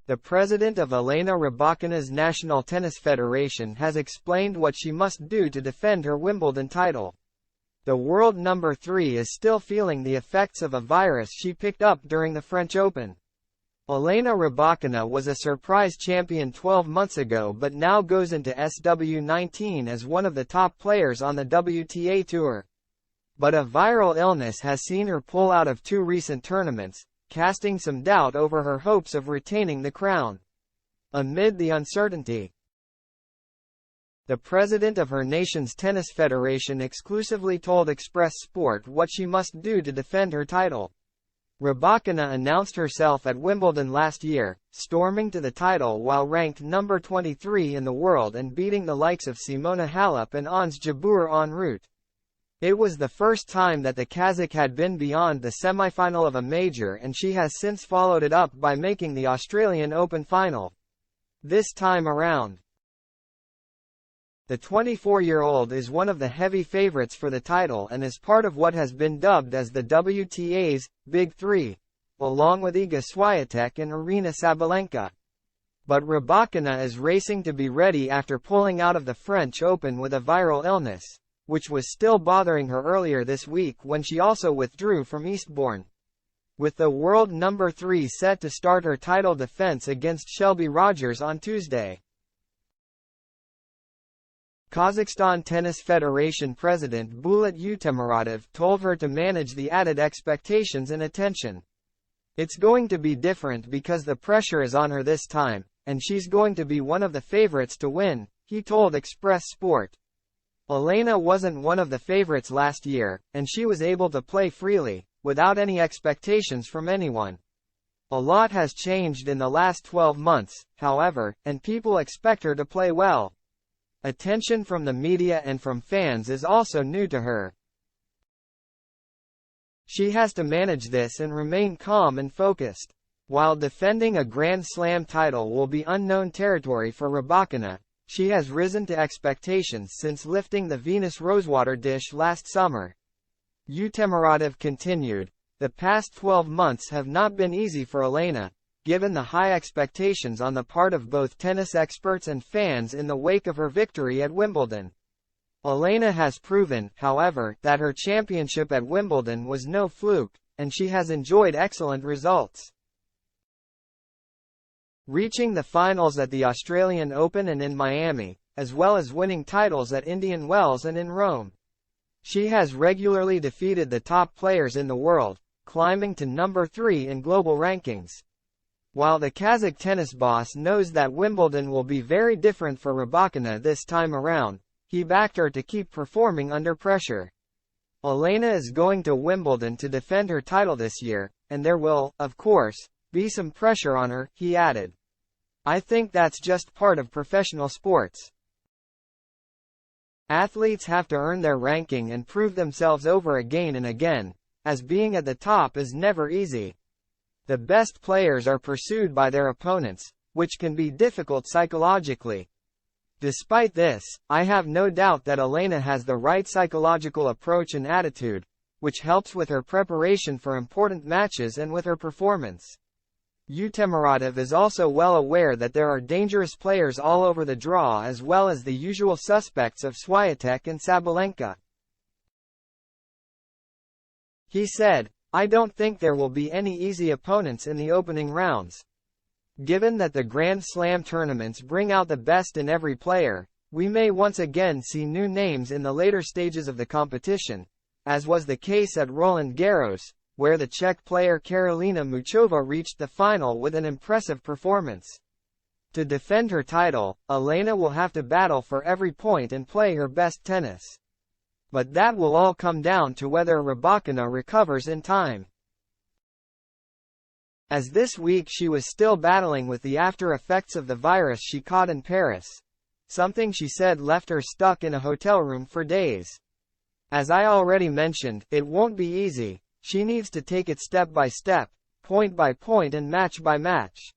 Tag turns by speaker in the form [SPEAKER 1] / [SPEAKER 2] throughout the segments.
[SPEAKER 1] The president of Elena Rybakina's National Tennis Federation has explained what she must do to defend her Wimbledon title. The world number 3 is still feeling the effects of a virus she picked up during the French Open. Elena Rybakina was a surprise champion 12 months ago but now goes into SW19 as one of the top players on the WTA Tour. But a viral illness has seen her pull out of 2 recent tournaments, casting some doubt over her hopes of retaining the crown. Amid the uncertainty, the president of her nation's tennis federation exclusively told Express Sport what she must do to defend her title. Rybakina announced herself at Wimbledon last year, storming to the title while ranked number 23 in the world and beating the likes of Simona Halep and Ons Jabeur en route. It was the first time that the Kazakh had been beyond the semi-final of a major, and she has since followed it up by making the Australian Open final. This time around, the 24-year-old is one of the heavy favourites for the title and is part of what has been dubbed as the WTA's Big Three, along with Iga Swiatek and Aryna Sabalenka. But Rybakina is racing to be ready after pulling out of the French Open with a viral illness, which was still bothering her earlier this week when she also withdrew from Eastbourne. With the world number 3 set to start her title defense against Shelby Rogers on Tuesday. Kazakhstan Tennis Federation President Bulut Utemuratov told her to manage the added expectations and attention. It's going to be different because the pressure is on her this time, and she's going to be one of the favorites to win, he told Express Sport. Elena wasn't one of the favorites last year, and she was able to play freely, without any expectations from anyone. A lot has changed in the last 12 months, however, and people expect her to play well. Attention from the media and from fans is also new to her. She has to manage this and remain calm and focused. While defending a Grand Slam title will be unknown territory for Rybakina, she has risen to expectations since lifting the Venus Rosewater dish last summer. Utemuratov continued, "The past 12 months have not been easy for Elena, given the high expectations on the part of both tennis experts and fans in the wake of her victory at Wimbledon. Elena has proven, however, that her championship at Wimbledon was no fluke, and she has enjoyed excellent results, reaching the finals at the Australian Open and in Miami, as well as winning titles at Indian Wells and in Rome. She has regularly defeated the top players in the world, climbing to number 3 in global rankings. While the Kazakh tennis boss knows that Wimbledon will be very different for Rybakina this time around, he backed her to keep performing under pressure. Elena is going to Wimbledon to defend her title this year, and there will, of course, be some pressure on her, he added. I think that's just part of professional sports. Athletes have to earn their ranking and prove themselves over again and again, as being at the top is never easy. The best players are pursued by their opponents, which can be difficult psychologically. Despite this, I have no doubt that Elena has the right psychological approach and attitude, which helps with her preparation for important matches and with her performance. Utemuratov is also well aware that there are dangerous players all over the draw as well as the usual suspects of Swiatek and Sabalenka. He said, I don't think there will be any easy opponents in the opening rounds. Given that the Grand Slam tournaments bring out the best in every player, we may once again see new names in the later stages of the competition, as was the case at Roland Garros, where the Czech player Karolina Muchova reached the final with an impressive performance. To defend her title, Elena will have to battle for every point and play her best tennis. But that will all come down to whether Rybakina recovers in time. As this week she was still battling with the after effects of the virus she caught in Paris, something she said left her stuck in a hotel room for days. As I already mentioned, it won't be easy. She needs to take it step by step, point by point and match by match.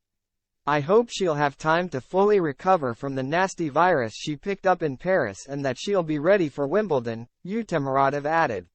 [SPEAKER 1] I hope she'll have time to fully recover from the nasty virus she picked up in Paris and that she'll be ready for Wimbledon, Utemuratov added.